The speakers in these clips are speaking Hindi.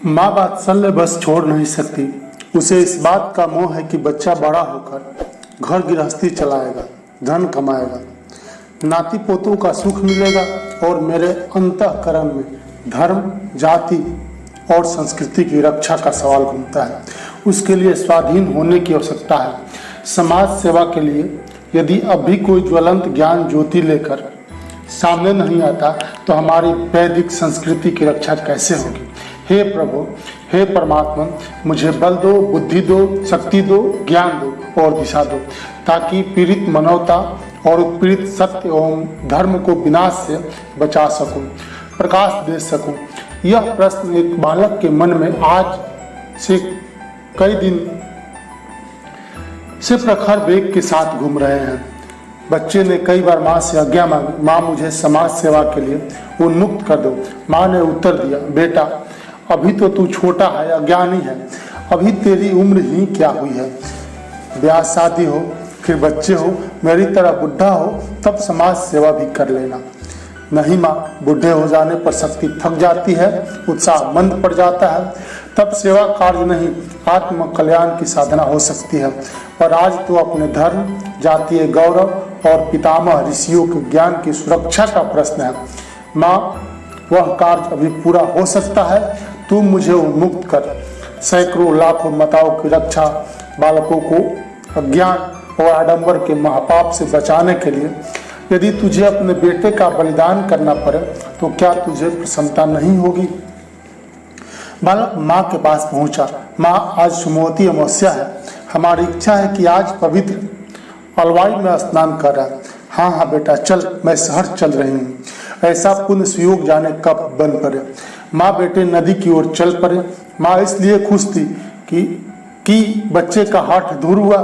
माँ वात्सल्य बस छोड़ नहीं सकती। उसे इस बात का मोह है कि बच्चा बड़ा होकर घर गृहस्थी चलाएगा, धन कमाएगा, नाती पोतों का सुख मिलेगा और मेरे अंतःकरण में धर्म, जाति और संस्कृति की रक्षा का सवाल घूमता है। उसके लिए स्वाधीन होने की आवश्यकता है। समाज सेवा के लिए यदि अब भी कोई ज्वलंत ज्ञान ज्योति लेकर सामने नहीं आता तो हमारी वैदिक संस्कृति की रक्षा कैसे होगी। हे प्रभु, हे परमात्मा, मुझे बल दो, बुद्धि दो, शक्ति दो, ज्ञान दो और दिशा दो, ताकि पीड़ित मानवता और उत्पीड़ित सत्य एवं धर्म को विनाश से बचा सकूं, प्रकाश दे सकूं। यह प्रश्न एक बालक के मन में आज से कई दिन से प्रखर वेग के साथ घूम रहे हैं। बच्चे ने कई बार माँ से आज्ञा मांगी, माँ मुझे समाज सेवा के लिए उन्मुक्त कर दो। माँ ने उत्तर दिया, बेटा अभी तो तू छोटा है, अज्ञानी है, अभी तेरी उम्र ही क्या हुई है। ब्याह शादी हो, फिर बच्चे हो, मेरी तरह बुढ़ा हो, तब समाज सेवा भी कर लेना। नहीं माँ, बूढ़े हो जाने पर शक्ति थक जाती है, उत्साह मंद पड़ जाता है, तब सेवा कार्य नहीं आत्म कल्याण की साधना हो सकती है। पर आज तो अपने धर्म, जातीय गौरव और पितामह ऋषियों के ज्ञान की सुरक्षा का प्रश्न है। माँ, वह कार्य अभी पूरा हो सकता है, तू मुझे उन्मुक्त कर। सैकड़ों लाखों माताओं की रक्षा, बालकों को अज्ञान और आडंबर के महापाप से बचाने के लिए यदि तुझे अपने बेटे का बलिदान करना पड़े तो क्या तुझे प्रसन्नता नहीं होगी। बालक माँ के पास पहुंचा। माँ, आज सुमोती अमावस्या है, हमारी इच्छा है कि आज पवित्र अलवाई में स्नान कर रहा है। हाँ हाँ बेटा, चल, मैं शहर चल रही हूँ। ऐसा पुण्य सुयोग जाने कब बन पड़े। माँ बेटे नदी की ओर चल पड़े। माँ इसलिए खुश थी कि बच्चे का हाथ दूर हुआ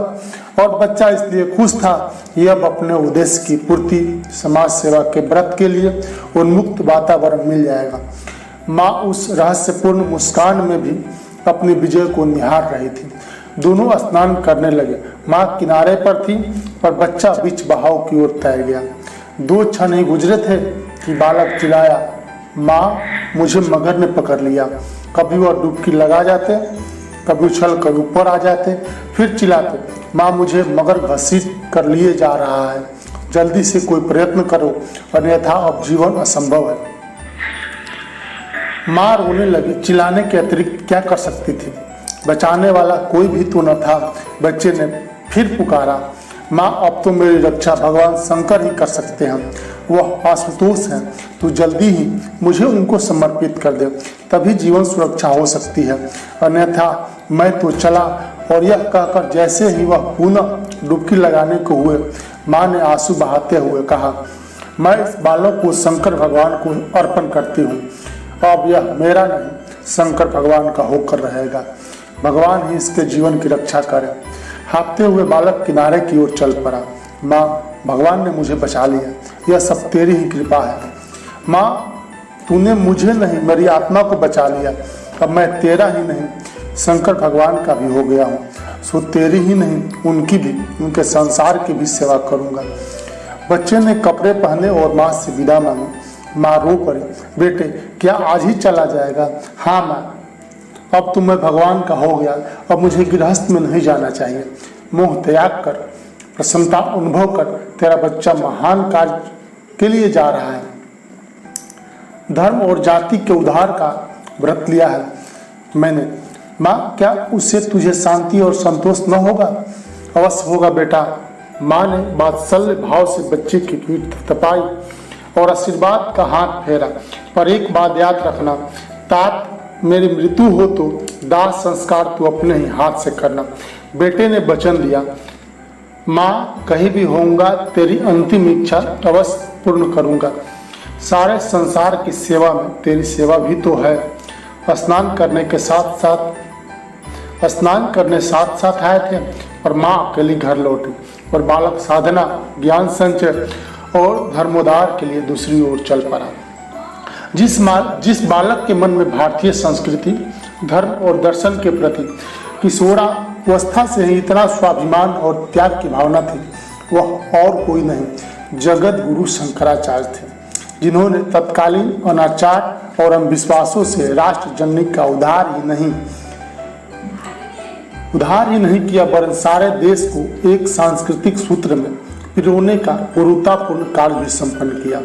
और बच्चा इसलिए खुश था कि अब अपने उद्देश्य की पूर्ति, समाज सेवा के व्रत के लिए उन्मुक्त वातावरण मिल जाएगा। माँ उस रहस्यपूर्ण मुस्कान में भी अपनी विजय को निहार रही थी। दोनों स्नान करने लगे। माँ किनारे पर थी पर बच्चा बीच बहाव की ओर तैर गया। 2 क्षण ही गुजरे थे कि बालक चिल्लाया, माँ मुझे मगर ने पकड़ लिया। कभी वह डुबकी लगा जाते, कभी उछल कर ऊपर आ जाते, फिर चिल्लाते, माँ मुझे मगर घसीट कर लिए जा रहा है, जल्दी से कोई प्रयत्न करो, अन्यथा अब जीवन असंभव है। माँ रोने लगी। चिल्लाने के अतिरिक्त क्या कर सकती थी, बचाने वाला कोई भी तो न था। बच्चे ने फिर पुकारा, माँ अब तो मेरी रक्षा भगवान शंकर ही कर सकते हैं, वह आशुतोष हैं, तू जल्दी ही मुझे उनको समर्पित कर दे, तभी जीवन सुरक्षा हो सकती है, अन्यथा मैं तो चला। और यह कहकर जैसे ही वह पुनः डुबकी लगाने को हुए, माँ ने आंसू बहाते हुए कहा, मैं इस बालक को शंकर भगवान को अर्पण करती हूँ। अब यह मेरा नहीं, शंकर भगवान का होकर रहेगा। भगवान ही इसके जीवन की रक्षा करे। हाँफते हुए बालक किनारे की ओर चल पड़ा। माँ, भगवान ने मुझे बचा लिया, यह सब तेरी ही कृपा है। माँ, तूने मुझे नहीं, मेरी आत्मा को बचा लिया। अब मैं तेरा ही नहीं, शंकर भगवान का भी हो गया हूँ। सो तेरी ही नहीं, उनकी भी, उनके संसार की भी सेवा करूँगा। बच्चे ने कपड़े पहने और माँ से विदा मांगी। माँ रो पड़ी, बेटे क्या आज ही चला जाएगा। हाँ माँ, अब तो मैं भगवान का हो गया, अब मुझे गृहस्थ में नहीं जाना चाहिए। मोह त्याग कर, प्रसन्नता अनुभव कर, तेरा बच्चा महान कार्य के लिए जा रहा है। धर्म और जाति के उद्धार का व्रत लिया है मैंने। माँ, क्या उससे तुझे शांति और संतोष न होगा। अवश्य होगा बेटा। माँ ने वात्सल्य भाव से बच्चे की पीठ थपथपाई और आशीर्वाद का हाथ फेरा। पर एक बात याद रखना, तात मेरी मृत्यु हो तो दाह संस्कार तू अपने ही हाथ से करना। बेटे ने वचन दिया, माँ कहीं भी होऊंगा तेरी अंतिम इच्छा अवश्य पूर्ण करूंगा। सारे संसार की सेवा में तेरी सेवा भी तो है। स्नान करने साथ साथ आए थे और माँ अकेली घर लौटी और बालक साधना, ज्ञान संचय और धर्मोद्धार के लिए दूसरी ओर चल पड़ा। जिस बालक के मन में भारतीय संस्कृति, धर्म और दर्शन के प्रति किशोरावस्था से ही इतना स्वाभिमान और त्याग की भावना थी, वह और कोई नहीं, जगत गुरु शंकराचार्य थे। जिन्होंने तत्कालीन अनाचार और अंधविश्वासों से राष्ट्र जननी का उद्धार ही नहीं किया, वरन सारे देश को एक सांस्कृतिक सूत्र में पिरोने का क्रूरतापूर्ण कार्य भी संपन्न किया।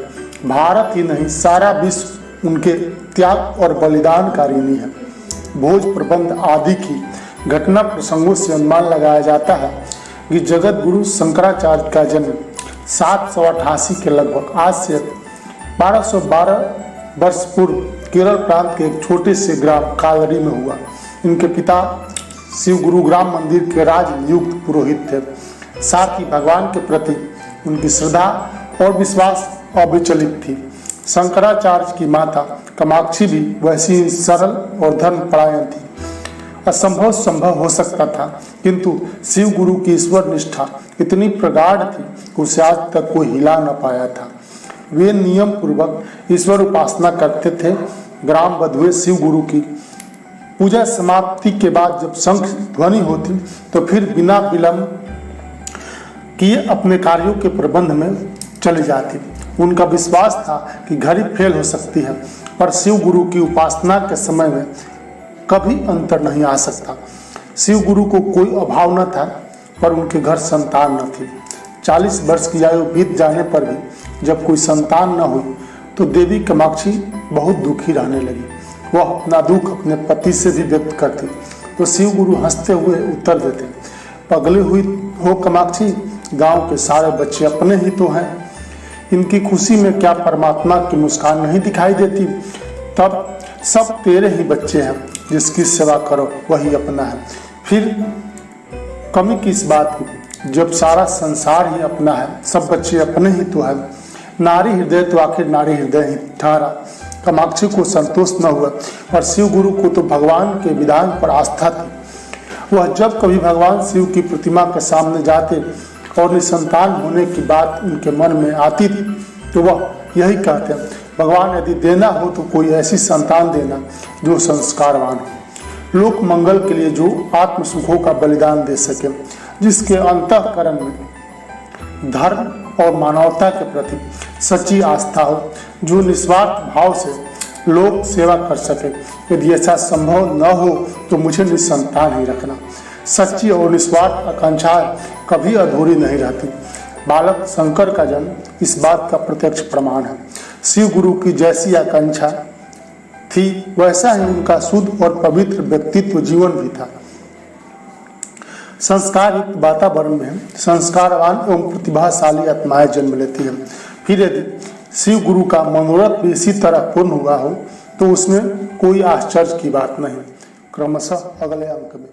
भारत ही नहीं, सारा विश्व उनके त्याग और बलिदान का ऋणी है। भोज प्रबंध आदि की घटना प्रसंगों से अनुमान लगाया जाता है कि जगत गुरु शंकराचार्य का जन्म 788 के लगभग आज से 1212 वर्ष पूर्व केरल प्रांत के एक छोटे से ग्राम कालरी में हुआ। इनके पिता शिव गुरु ग्राम मंदिर के राज नियुक्त पुरोहित थे। साथ ही भगवान के प्रति उनकी श्रद्धा और विश्वास अविचलित थी। शंकराचार्य की माता कामाक्षी भी वैसी सरल और धर्मपरायण थी। असंभव संभव हो सकता था, किंतु शिव गुरु की ईश्वर निष्ठा इतनी प्रगाढ़ थी कि उसे आज तक कोई हिला न पाया था। वे नियम पूर्वक ईश्वर उपासना करते थे। ग्राम बधुए शिव गुरु की पूजा समाप्ति के बाद जब शंख ध्वनि होती तो फिर बिना विलंब किए अपने कार्यों के प्रबंध में चली जाती। उनका विश्वास था कि घड़ी फेल हो सकती है, पर शिव गुरु की उपासना के समय में कभी अंतर नहीं आ सकता। शिव गुरु को कोई अभाव न था, पर उनके घर संतान न थी। 40 वर्ष की आयु बीत जाने पर भी जब कोई संतान न हुई तो देवी कामाक्षी बहुत दुखी रहने लगी। वह अपना दुख अपने पति से भी व्यक्त करती तो शिव गुरु हंसते हुए उत्तर देते, पगली हुई हो कामाक्षी, गांव के सारे बच्चे अपने ही तो हैं। इनकी खुशी में क्या परमात्मा की मुस्कान नहीं दिखाई देती? तब सब तेरे ही बच्चे हैं, जिसकी सेवा करो वही अपना है। फिर कमी किस बात की, जब सारा संसार ही अपना है, सब बच्चे अपने ही तो है। नारी हृदय तो आखिर नारी हृदय ही ठहरा। कामाक्षी को संतोष न हुआ, और शिव गुरु को तो भगवान के विधान पर आस्था थी। वह जब कभी भगवान शिव की प्रतिमा के सामने जाते और निसंतान होने की बात उनके मन में आती थी तो वह यही कहते, भगवान यदि देना हो तो कोई ऐसी संतान देना जो संस्कारवान हो, लोक मंगल के लिए जो आत्म सुखों का बलिदान दे सके, जिसके अंतःकरण में धर्म और मानवता के प्रति सच्ची आस्था हो, जो निस्वार्थ भाव से लोक सेवा कर सके। यदि ऐसा संभव न हो तो मुझे निसंतान ही रखना। सच्ची और निस्वार्थ आकांक्षा कभी अधूरी नहीं रहती। बालक शंकर का जन्म इस बात का प्रत्यक्ष प्रमाण है। शिव गुरु की जैसी आकांक्षा थी वैसा ही उनका शुद्ध और पवित्र व्यक्तित्व जीवन भी था। संस्कार युक्त वातावरण में संस्कारवान एवं प्रतिभाशाली आत्माएं जन्म लेती हैं। फिर यदि शिव गुरु का मनोरथ भी इसी तरह पूर्ण हुआ हो तो उसमें कोई आश्चर्य की बात नहीं। क्रमशः अगले अंक में